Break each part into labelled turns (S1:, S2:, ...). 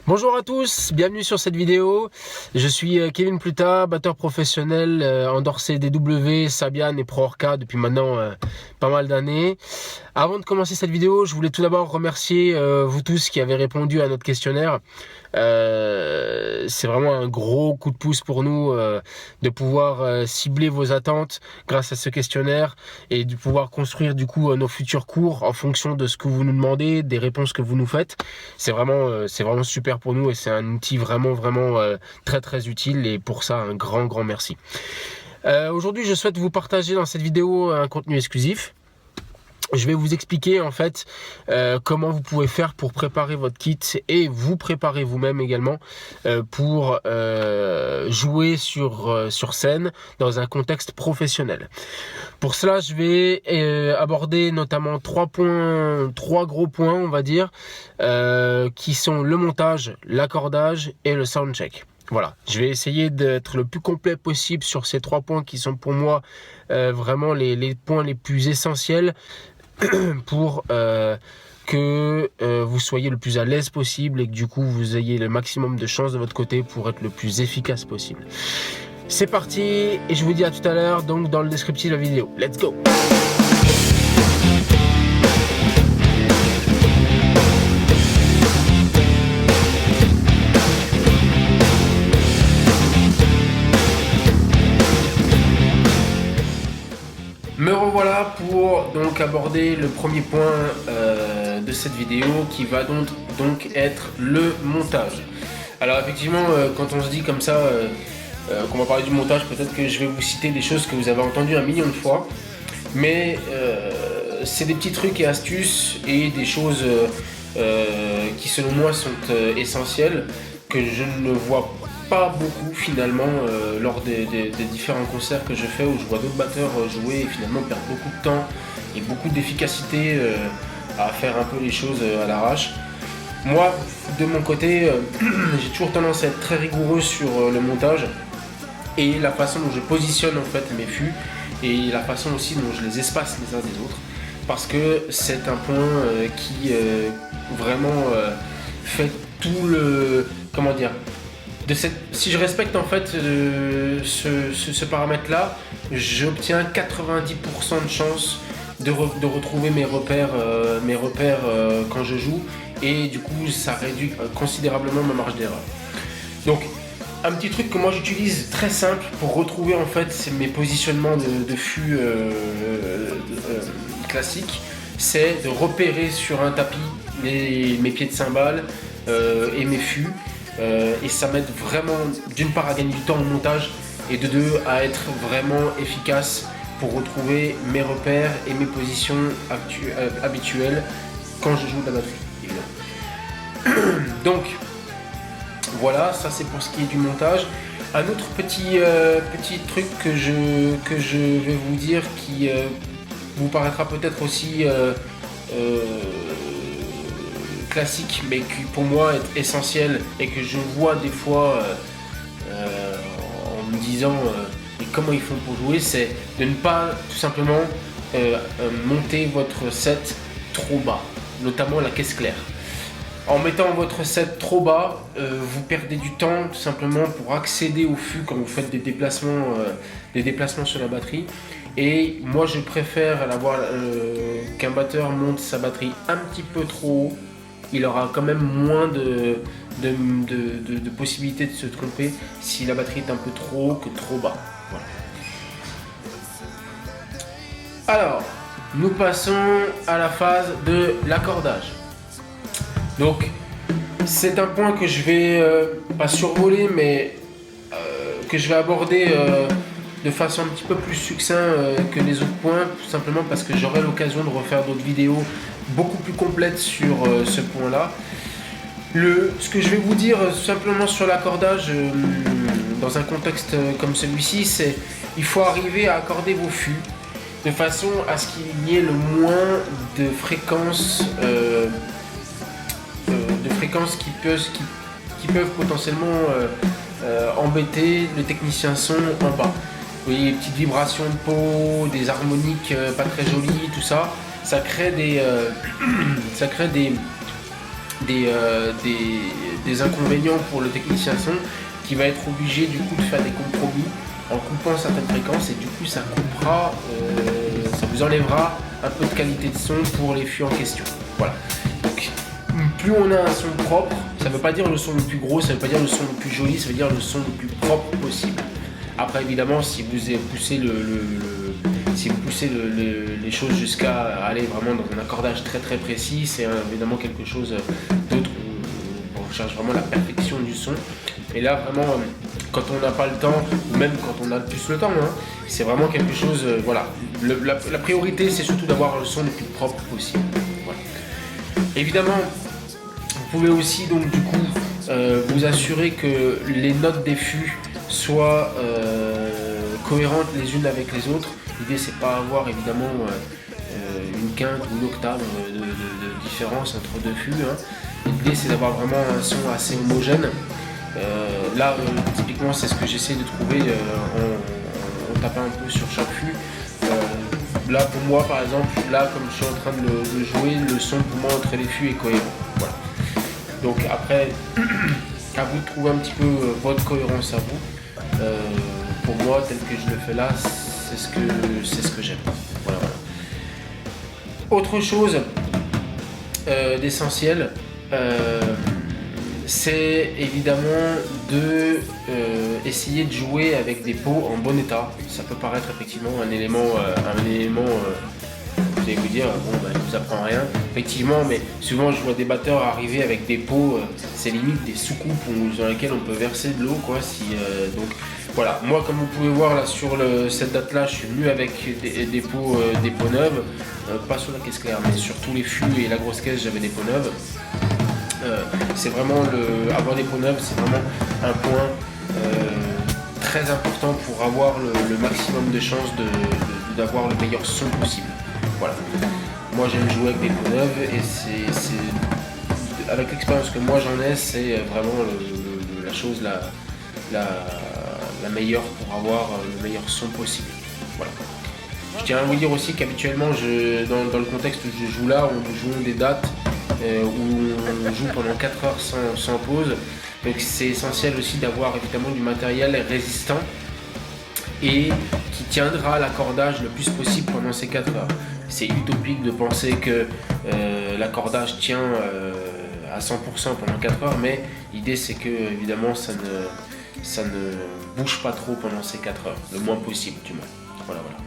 S1: Bonjour à tous, bienvenue sur cette vidéo. Je suis Kevin Pluta, batteur professionnel en Dorsey DW, Sabian et Pro Orca depuis maintenant pas mal d'années. Avant de commencer cette vidéo, je voulais tout d'abord remercier vous tous qui avez répondu à notre questionnaire. C'est vraiment un gros coup de pouce pour nous de pouvoir cibler vos attentes grâce à ce questionnaire et de pouvoir construire du coup nos futurs cours en fonction de ce que vous nous demandez, des réponses que vous nous faites. C'est vraiment super pour nous et c'est un outil vraiment très utile, et pour ça un grand merci. Aujourd'hui, je souhaite vous partager dans cette vidéo un contenu exclusif. Je vais vous expliquer en fait comment vous pouvez faire pour préparer votre kit et vous préparer vous-même également pour jouer sur scène dans un contexte professionnel. Pour cela, je vais aborder notamment trois gros points, on va dire, qui sont le montage, l'accordage et le soundcheck. Voilà, je vais essayer d'être le plus complet possible sur ces trois points qui sont pour moi vraiment les points les plus essentiels pour que vous soyez le plus à l'aise possible et que du coup vous ayez le maximum de chances de votre côté pour être le plus efficace possible. C'est parti et je vous dis à tout à l'heure donc dans le descriptif de la vidéo. Let's go! Me revoilà pour donc aborder le premier point de cette vidéo qui va donc être le montage. Alors effectivement, quand on se dit comme ça qu'on va parler du montage, peut-être que je vais vous citer des choses que vous avez entendues un million de fois, mais c'est des petits trucs et astuces et des choses qui selon moi sont essentielles, que je ne vois pas beaucoup finalement lors des différents concerts que je fais, où je vois d'autres batteurs jouer et finalement perdre beaucoup de temps et beaucoup d'efficacité à faire un peu les choses à l'arrache. Moi de mon côté j'ai toujours tendance à être très rigoureux sur le montage et la façon dont je positionne en fait mes fûts et la façon aussi dont je les espace les uns des autres, parce que c'est un point qui vraiment fait tout le, comment dire, si je respecte en fait ce paramètre là, j'obtiens 90% de chance de retrouver mes repères quand je joue, et du coup ça réduit considérablement ma marge d'erreur. Donc un petit truc que moi j'utilise très simple pour retrouver en fait mes positionnements de fûts classiques, c'est de repérer sur un tapis mes pieds de cymbale et mes fûts. Et ça m'aide vraiment d'une part à gagner du temps au montage et de deux à être vraiment efficace pour retrouver mes repères et mes positions habituelles quand je joue de la batterie, évidemment. Donc voilà, ça c'est pour ce qui est du montage. Un autre petit truc que je vais vous dire qui vous paraîtra peut-être aussi classique, mais qui pour moi est essentiel et que je vois des fois en me disant comment ils font pour jouer, c'est de ne pas tout simplement monter votre set trop bas, notamment la caisse claire. En mettant votre set trop bas, vous perdez du temps tout simplement pour accéder au fût quand vous faites des déplacements sur la batterie. Et moi je préfère qu'un batteur monte sa batterie un petit peu trop haut. Il aura quand même moins de possibilités de se tromper si la batterie est un peu trop haut que trop bas. Voilà. Alors, nous passons à la phase de l'accordage. Donc, c'est un point que je vais pas survoler, mais que je vais aborder de façon un petit peu plus succincte que les autres points, tout simplement parce que j'aurai l'occasion de refaire d'autres vidéos beaucoup plus complètes sur ce point là. Ce que je vais vous dire simplement sur l'accordage dans un contexte comme celui-ci, c'est il faut arriver à accorder vos fûts de façon à ce qu'il y ait le moins de fréquences qui peuvent potentiellement embêter le technicien son en bas. Vous voyez, les petites vibrations de peau, des harmoniques pas très jolies, tout ça, ça crée des des inconvénients pour le technicien son, qui va être obligé du coup de faire des compromis en coupant certaines fréquences, et du coup ça coupera, ça vous enlèvera un peu de qualité de son pour les fûts en question. Voilà. Donc plus on a un son propre, ça ne veut pas dire le son le plus gros, ça ne veut pas dire le son le plus joli, ça veut dire le son le plus propre possible. Après évidemment, si vous poussez les choses jusqu'à aller vraiment dans un accordage très très précis, c'est évidemment quelque chose d'autre. On cherche vraiment la perfection du son. Et là vraiment, quand on n'a pas le temps, ou même quand on a plus le temps, hein, c'est vraiment quelque chose, voilà. La priorité, c'est surtout d'avoir le son le plus propre possible. Voilà. Évidemment, vous pouvez aussi donc du coup vous assurer que les notes des fûts soient cohérentes les unes avec les autres. L'idée, c'est pas avoir évidemment une quinte ou une octave de différence entre deux fûts, hein. L'idée, c'est d'avoir vraiment un son assez homogène. Là, typiquement, c'est ce que j'essaie de trouver en tapant un peu sur chaque fût. Là, pour moi, par exemple, là, comme je suis en train de jouer, le son pour moi entre les fûts est cohérent. Voilà. Donc après, à vous de trouver un petit peu votre cohérence à vous. Pour moi, tel que je le fais là, c'est ce que j'aime. Voilà, voilà. Autre chose d'essentiel, c'est évidemment de essayer de jouer avec des pots en bon état. Ça peut paraître effectivement un élément vous allez vous dire, bon, bah, il vous apprend rien. Effectivement, mais souvent je vois des batteurs arriver avec des pots, c'est limite des soucoupes dans lesquelles on peut verser de l'eau, quoi. Donc voilà, moi comme vous pouvez voir là sur cette date là, je suis venu avec des pots neuves, pas sur la caisse claire, mais sur tous les fûts et la grosse caisse, j'avais des pots neuves. C'est vraiment avoir des pots neuves, c'est vraiment un point très important pour avoir le maximum de chances d'avoir le meilleur son possible. Voilà. Moi j'aime jouer avec des pots neuves, et c'est avec l'expérience que moi j'en ai, c'est vraiment la chose la meilleure pour avoir le meilleur son possible. Voilà. Je tiens à vous dire aussi qu'habituellement, dans le contexte où je joue là, nous jouons des dates où on joue pendant 4 heures sans pause. Donc c'est essentiel aussi d'avoir évidemment du matériel résistant et qui tiendra l'accordage le plus possible pendant ces 4 heures. C'est utopique de penser que l'accordage tient à 100% pendant 4 heures, mais l'idée c'est que évidemment ça ne bouge pas trop pendant ces 4 heures, le moins possible du moins. Voilà, voilà.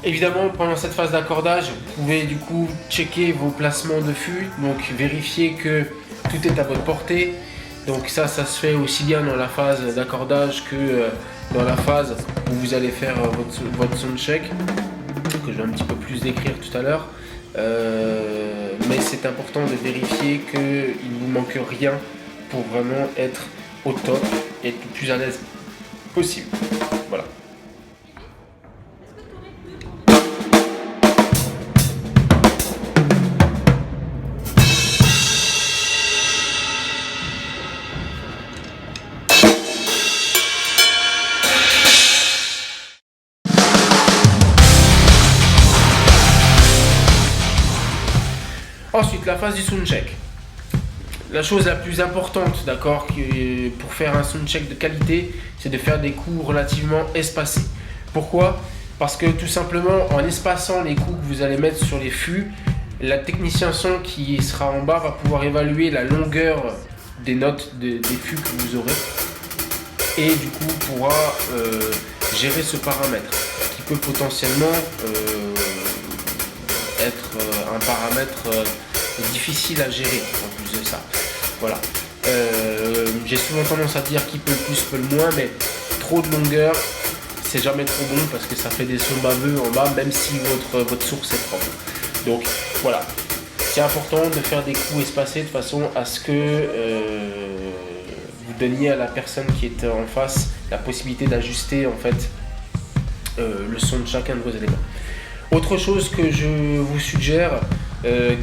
S1: Évidemment, pendant cette phase d'accordage, vous pouvez du coup checker vos placements de fûts, donc vérifier que tout est à votre portée. Donc ça se fait aussi bien dans la phase d'accordage que dans la phase où vous allez faire votre soundcheck, que je vais un petit peu plus décrire tout à l'heure. Mais c'est important de vérifier qu'il ne vous manque rien pour vraiment être au top et être le plus à l'aise possible. Voilà. Ensuite, la phase du soundcheck. La chose la plus importante, d'accord, pour faire un soundcheck de qualité, c'est de faire des coups relativement espacés. Pourquoi ? Parce que tout simplement, en espaçant les coups que vous allez mettre sur les fûts, la technicien son qui sera en bas va pouvoir évaluer la longueur des notes des fûts que vous aurez, et du coup pourra gérer ce paramètre qui peut potentiellement être un paramètre difficile à gérer en plus de ça. Voilà. J'ai souvent tendance à dire qui peut le plus peut le moins, mais trop de longueur c'est jamais trop bon parce que ça fait des sons baveux en bas, même si votre source est propre. Donc voilà, c'est important de faire des coups espacés de façon à ce que vous donniez à la personne qui est en face la possibilité d'ajuster en fait le son de chacun de vos éléments. Autre chose que je vous suggère,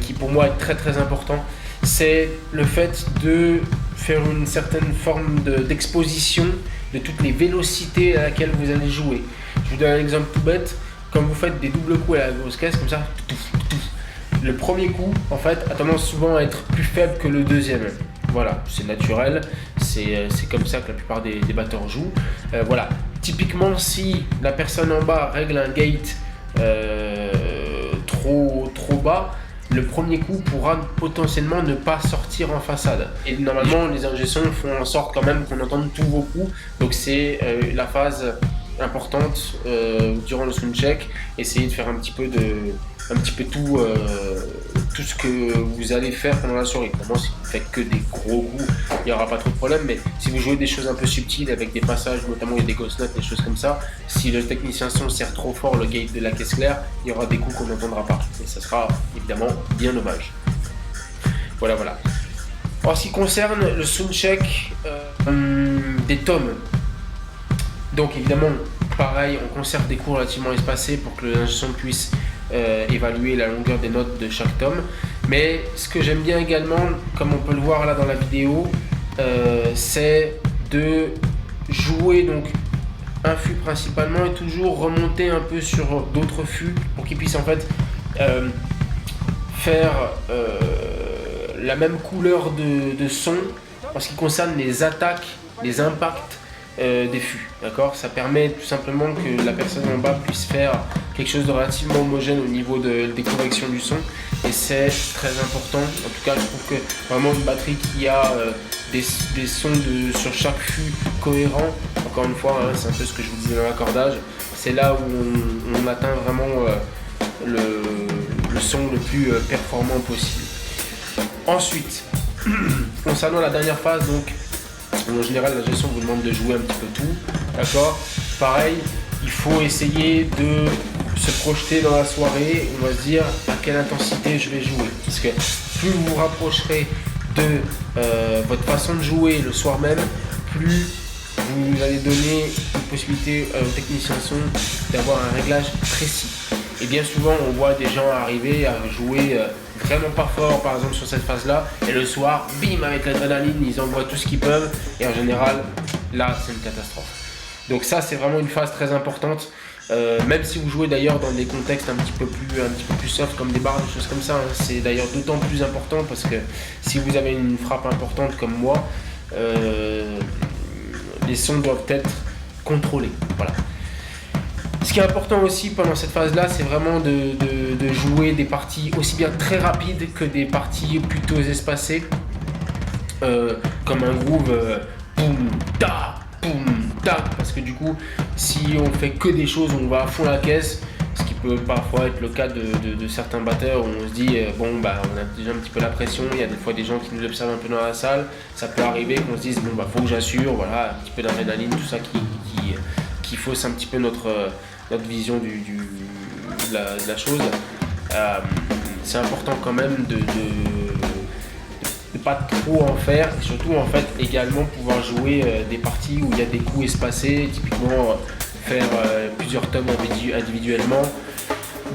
S1: qui pour moi est très très important, c'est le fait de faire une certaine forme d'exposition de toutes les vélocités à laquelle vous allez jouer. Je vous donne un exemple tout bête. Quand vous faites des doubles coups à la grosse caisse comme ça, le premier coup en fait a tendance souvent à être plus faible que le deuxième. Voilà, c'est naturel, c'est comme ça que la plupart des batteurs jouent. Voilà, typiquement si la personne en bas règle un gate trop bas, le premier coup pourra potentiellement ne pas sortir en façade. Et normalement, les ingé sons font en sorte quand même qu'on entende tous vos coups. Donc c'est la phase importante durant le soundcheck. Essayez de faire un petit peu tout ce que vous allez faire pendant la soirée. Évidemment, si vous faites que des gros coups, il n'y aura pas trop de problème. Mais si vous jouez des choses un peu subtiles avec des passages, notamment il y a des ghost notes, des choses comme ça, si le technicien son serre trop fort le gate de la caisse claire, il y aura des coups qu'on n'entendra pas. Et ça sera évidemment bien dommage. Voilà. En ce qui concerne le soundcheck des tomes, donc évidemment, pareil, on conserve des coups relativement espacés pour que l'ingé son puisse évaluer la longueur des notes de chaque tome. Mais ce que j'aime bien également, comme on peut le voir là dans la vidéo, c'est de jouer donc un fût principalement et toujours remonter un peu sur d'autres fûts pour qu'ils puissent en fait faire la même couleur de son en ce qui concerne les attaques, les impacts des fûts, d'accord. Ça permet tout simplement que la personne en bas puisse faire quelque chose de relativement homogène au niveau des corrections du son, et c'est très important. En tout cas, je trouve que vraiment une batterie qui a des sons sur chaque fût cohérent, encore une fois, hein, c'est un peu ce que je vous disais dans l'accordage, c'est là où on atteint vraiment le son le plus performant possible. Ensuite, concernant la dernière phase, donc en général, l'ingé son vous demande de jouer un petit peu tout, d'accord. Pareil, il faut essayer de se projeter dans la soirée. On va se dire à quelle intensité je vais jouer, parce que plus vous vous rapprocherez de votre façon de jouer le soir même, plus vous allez donner une possibilité au technicien son d'avoir un réglage précis. Et bien souvent, on voit des gens arriver à jouer vraiment pas fort, par exemple sur cette phase-là, et le soir, bim, avec l'adrénaline, ils envoient tout ce qu'ils peuvent, et en général, là, c'est une catastrophe. Donc ça, c'est vraiment une phase très importante. Même si vous jouez d'ailleurs dans des contextes un petit peu plus soft, comme des bars, des choses comme ça, hein, c'est d'ailleurs d'autant plus important parce que si vous avez une frappe importante comme moi, les sons doivent être contrôlés. Voilà. Ce qui est important aussi pendant cette phase-là, c'est vraiment de jouer des parties aussi bien très rapides que des parties plutôt espacées, comme un groove boum ta boum ta, parce que du coup, si on fait que des choses où on va à fond la caisse, ce qui peut parfois être le cas de certains batteurs où on se dit bon bah on a déjà un petit peu la pression, il y a des fois des gens qui nous observent un peu dans la salle, ça peut arriver qu'on se dise bon bah faut que j'assure, voilà, un petit peu d'adrénaline, tout ça qui fausse un petit peu notre vision de la chose. C'est important quand même de pas trop en faire, et surtout en fait également pouvoir jouer des parties où il y a des coups espacés, typiquement faire plusieurs tomes individuellement,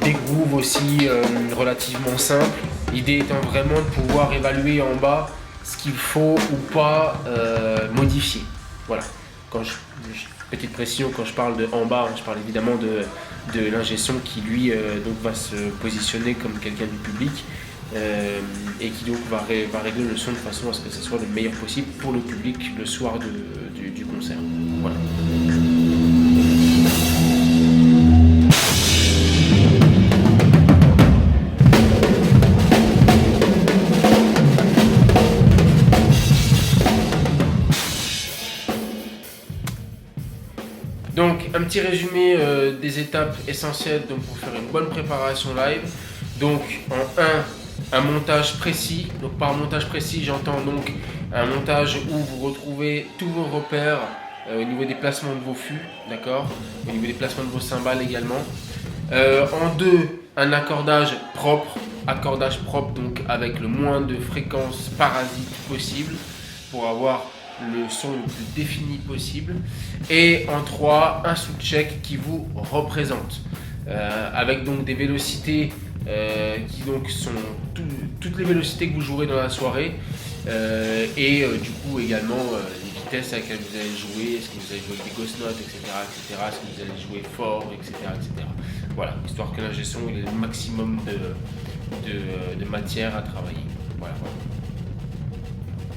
S1: des grooves aussi relativement simples. L'idée étant vraiment de pouvoir évaluer en bas ce qu'il faut ou pas modifier. Voilà. Petite précision, quand je parle de en bas, je parle évidemment de l'ingé son qui lui donc va se positionner comme quelqu'un du public et qui donc va régler le son de façon à ce que ce soit le meilleur possible pour le public le soir du concert. Voilà. Donc un petit résumé des étapes essentielles donc, pour faire une bonne préparation live. Donc en 1, un montage précis. Donc par montage précis, j'entends donc un montage où vous retrouvez tous vos repères au niveau des placements de vos fûts, d'accord, au niveau des placements de vos cymbales également. En 2, un accordage propre donc avec le moins de fréquences parasites possible pour avoir le son le plus défini possible. Et en 3, un soundcheck qui vous représente avec donc des vélocités qui donc sont toutes les vélocités que vous jouerez dans la soirée et du coup également les vitesses à laquelle vous allez jouer, est-ce que vous allez jouer avec des ghost notes, etc., est-ce que vous allez jouer fort, etc. Voilà, histoire que l'ingé son il ait le maximum de matière à travailler. Voilà.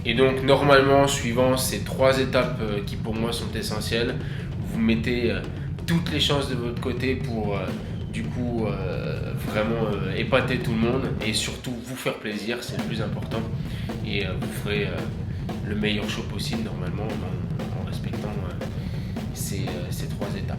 S1: Et donc normalement, suivant ces 3 étapes qui pour moi sont essentielles, vous mettez toutes les chances de votre côté pour du coup vraiment épater tout le monde et surtout vous faire plaisir, c'est le plus important. Et vous ferez le meilleur show possible normalement en respectant ces 3 étapes.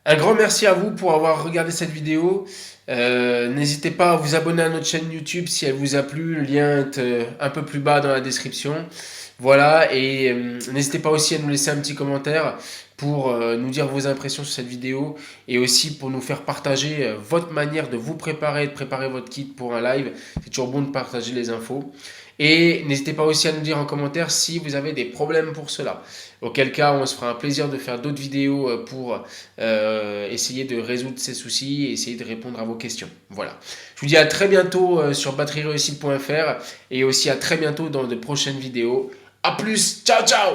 S1: Un grand merci à vous pour avoir regardé cette vidéo. N'hésitez pas à vous abonner à notre chaîne YouTube si elle vous a plu. Le lien est un peu plus bas dans la description. Voilà, et n'hésitez pas aussi à nous laisser un petit commentaire pour nous dire vos impressions sur cette vidéo et aussi pour nous faire partager votre manière de vous préparer, de préparer votre kit pour un live. C'est toujours bon de partager les infos. Et n'hésitez pas aussi à nous dire en commentaire si vous avez des problèmes pour cela. Auquel cas, on se fera un plaisir de faire d'autres vidéos pour essayer de résoudre ces soucis et essayer de répondre à vos questions. Voilà. Je vous dis à très bientôt sur batteriereussite.fr et aussi à très bientôt dans de prochaines vidéos. A plus, ciao ciao!